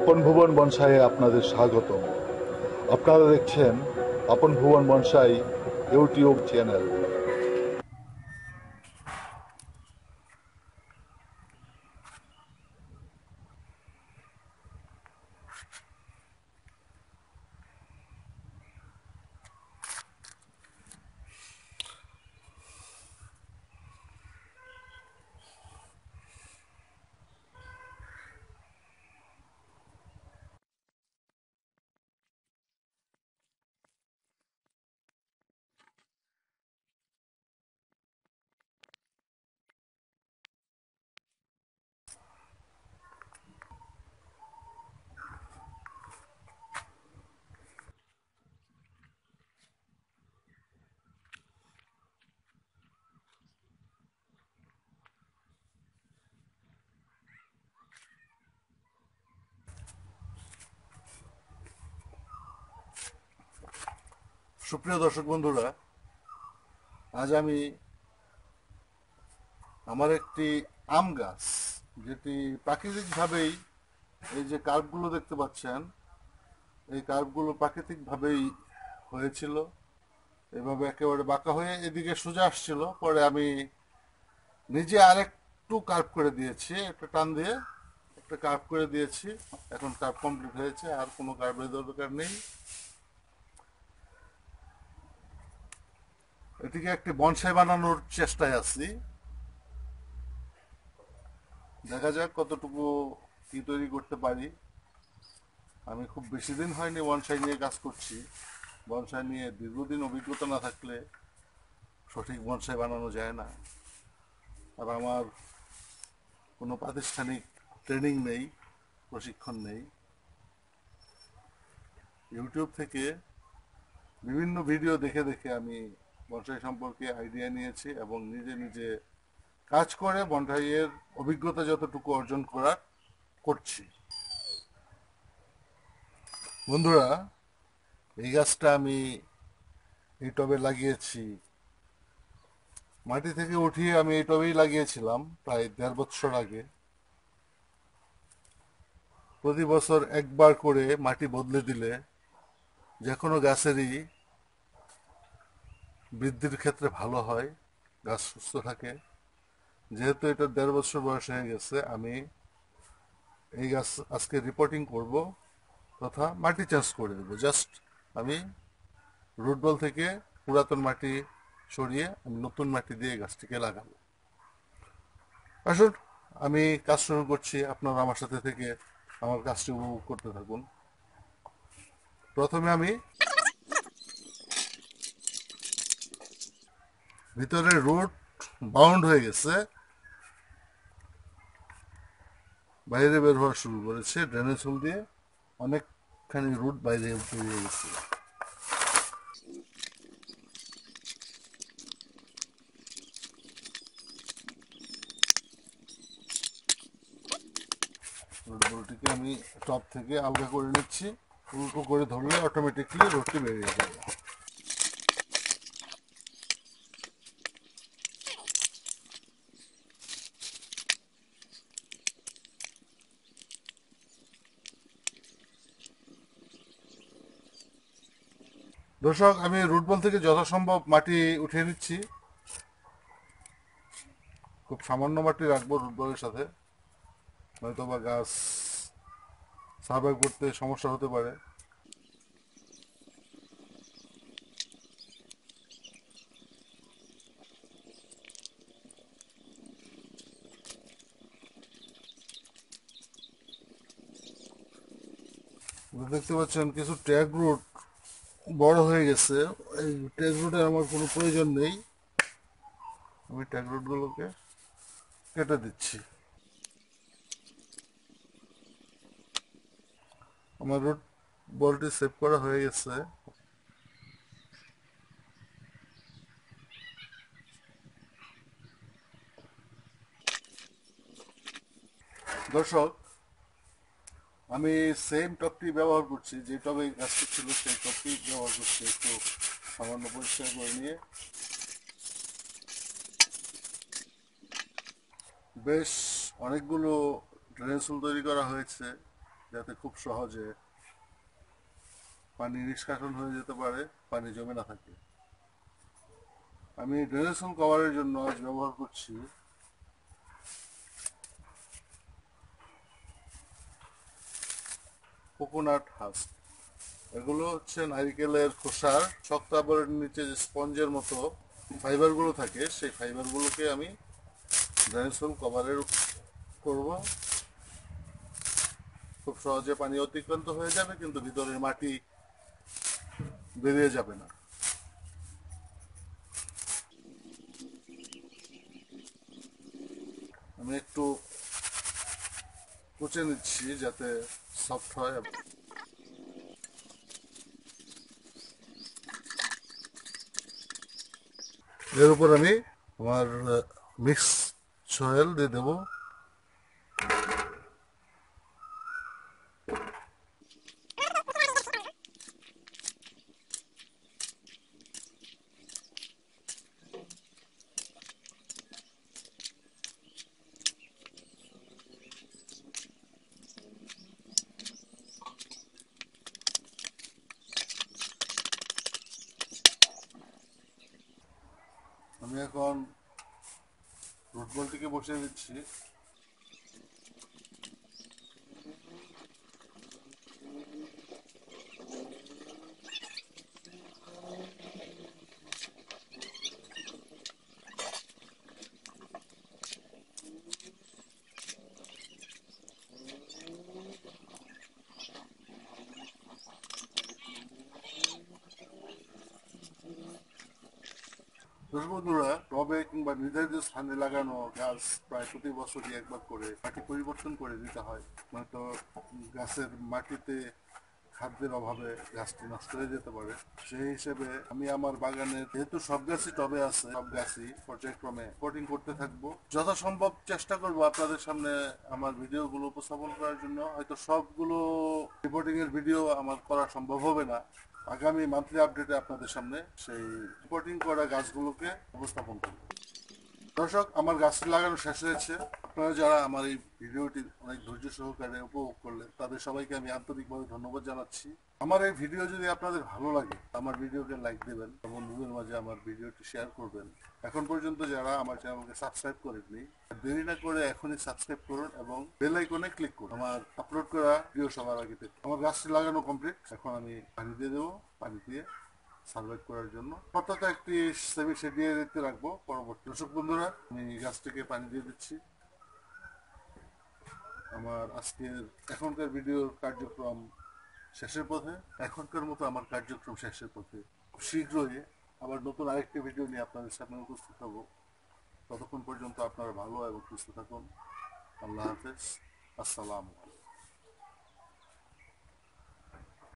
আপনভুবন বনসাইয়ে আপনাদের স্বাগতম। আপনারা দেখছেন আপনভুবন বনসাই ইউটিউব চ্যানেল। সুপ্রিয় দর্শক বন্ধুরা, আজ আমি আমার একটি আম গাছ, যেটি প্রাকৃতিকভাবেই, এই যে কার্ভগুলো দেখতে পাচ্ছেন, এই কার্ভগুলো প্রাকৃতিকভাবেই হয়েছিল। এভাবে একেবারে বাঁকা হয়ে এদিকে সোজা আসছিল, পরে আমি নিজে আরেকটু কার্ভ করে দিয়েছি, একটা টান দিয়ে একটা কার্ভ করে দিয়েছি। এখন কার্ভ কমপ্লিট হয়েছে, আর কোনো কার্ভের দরকার নেই। এটিকে একটি বনসাই বানানোর চেষ্টায় আছি। দেখা যাক কতটুকু কি তৈরি করতে পারি। আমি খুব বেশি দিন হয়নি বনসাই নিয়ে কাজ করছি। বনসাই নিয়ে দীর্ঘদিন অভিজ্ঞতা না থাকলে সঠিক বনসাই বানানো যায় না। আর আমার কোনো প্রাতিষ্ঠানিক ট্রেনিং নেই, প্রশিক্ষণ নেই। ইউটিউব থেকে বিভিন্ন ভিডিও দেখে দেখে আমি বনসাই সম্পর্কে আইডিয়া নিয়েছি এবং নিজে নিজে কাজ করে বনসাইয়ের অভিজ্ঞতা যতটুকু অর্জন করার করছি। বন্ধুরা, এই গাছটা আমি এই টবে লাগিয়েছি, মাটি থেকে উঠিয়ে আমি এই টবেই লাগিয়েছিলাম প্রায় 1.5 বছর আগে। প্রতি বছর একবার করে মাটি বদলে দিলে যে কোনো গাছেরই বৃদ্ধির ক্ষেত্রে ভালো হয়, গাছ সুস্থ থাকে। যেহেতু এটা 1.5 বছর বয়স হয়ে গেছে, আমি এই গাছ আজকে রিপোর্টিং করব তথা মাটি চেঞ্জ করে দেবো। জাস্ট আমি রুট বল থেকে পুরাতন মাটি সরিয়ে আমি নতুন মাটি দিয়ে গাছটিকে লাগাবো। আসুন, আমি কাজ শুরু করছি। আপনারা আমার সাথে থেকে আমার কাজটি উপভোগ করতে থাকুন। প্রথমে আমি ভিতরে রুট বাউন্ড হয়ে গেছে, বাইরে বের হওয়া শুরু করেছে। ড্রেনেজ হোল দিয়ে অনেকখানি রুট বাইরে বেরিয়ে গেছে। রুটগুলোটিকে আমি টপ থেকে আলগা করে নিচ্ছি। উল্টো করে ধরলে অটোমেটিকলি রুটটি বেরিয়ে যাবে। দর্শক, আমি রুট বল থেকে যথাসম্ভব মাটি উঠিয়ে নিচ্ছি। খুব সামান্য মাটি রাখবো রুট বলের সাথে, নয়তো বা গাছ সার্ভাইভ করতে সমস্যা হতে পারে। দেখতে পাচ্ছেন কিছু ট্যাগ রুট বড় হয়ে গেছে। এই ট্যাগ রুটের আমার কোনো প্রয়োজন নেই, আমি ট্যাগ রুটগুলোকে কেটে দিচ্ছি। আমার রুট বলটি সেভ করা হয়ে গেছে। দর্শক, আমি সেম টপটি ব্যবহার করছি, যে টবে গাছটি ছিল সেই টপটি ব্যবহার করছি। একটু সামান্য পরিষ্কার করে নিয়ে বেশ অনেকগুলো ড্রেনেজ হোল তৈরি করা হয়েছে। যাতে খুব সহজে পানি নিষ্কাশন হয়ে যেতে পারে, পানি জমে না থাকে। আমি ড্রেনেশন কভারের জন্য আজ ব্যবহার করছি কোকোনাট হাস্ক। এগুলো হচ্ছে নারিকেলের খোসার শক্ত আবরণের নিচে যে স্পঞ্জের মতো ফাইবারগুলো থাকে, সেই ফাইবারগুলোকে আমি ড্রেনেশন কভারের করব। খুব সহজে পানি অতিক্রান্ত হয়ে যাবে, কিন্তু ভিতরের মাটি বেরিয়ে যাবে না। আমি একটু কুচে নিচ্ছি যাতে সফট হয়। এর উপর আমি আমার মিক্স সয়েল দিয়ে দেবো। আমি এখন রুট বলটিকে বসিয়ে দিচ্ছি। দর্শক বন্ধুরা, টবে কিংবা নির্ধারিত স্থানে লাগানো গাছ প্রায় প্রতি বছরই একবার করে মাটি পরিবর্তন করে দিতে হয়, নয়তো গাছের মাটিতে খাদ্যের অভাবে গাছটি নষ্ট হয়ে যেতে পারে। সেই হিসেবে আমি আমার বাগানে, যেহেতু সব গাছই টবে আছে, সব গাছই পর্যায়ক্রমে পটিং করতে থাকবো। যথাসম্ভব চেষ্টা করবো আপনাদের সামনে আমার ভিডিওগুলো উপস্থাপন করার জন্য। হয়তো সবগুলো রিপোর্টিং এর ভিডিও আমার করা সম্ভব হবে না। আগামী মান্থলি আপডেটে আপনাদের সামনে সেই রিপোর্টিং করা গাছগুলোকে উপস্থাপন করব। দর্শক, আমার গাছটি লাগানো শেষ হয়েছে। আপনারা যারা আমার এই ভিডিওটি অনেক ধৈর্য সহকারে উপভোগ করলেন, তাদের সবাইকে আমি আন্তরিকভাবে ধন্যবাদ জানাচ্ছি। আমার এই ভিডিও যদি আপনাদের ভালো লাগে, আমার ভিডিওকে লাইক দেবেন, বন্ধুদের মাঝে আমার ভিডিওটি শেয়ার করবেন। এখন পর্যন্ত যারা আমার চ্যানেলকে সাবস্ক্রাইব করেননি, দেরি না করে এখনই সাবস্ক্রাইব করুন এবং বেল আইকনে ক্লিক করুন আমার আপলোড করা ভিডিও সবার আগে পেতে। আমার গাছটি লাগানো কমপ্লিট। এখন আমি পানি দিয়ে দেবো। পানি দিয়ে সার্ভাইভ করার জন্য অর্থাৎ একটি সেমি দিয়ে দিতে রাখবো পরবর্তী। দর্শক বন্ধুরা, আমি গাছটিকে পানি দিয়ে দিচ্ছি। আমার আজকের এখনকার ভিডিওর কার্যক্রম শেষের পথে। এখনকার মতো আমার কার্যক্রম শেষের পথে। খুব শীঘ্রই আবার নতুন আরেকটি ভিডিও নিয়ে আপনাদের সামনে উপস্থিত হব। ততক্ষণ পর্যন্ত আপনারা ভালো এবং সুস্থ থাকুন। আল্লাহ হাফেজ। আসসালাম।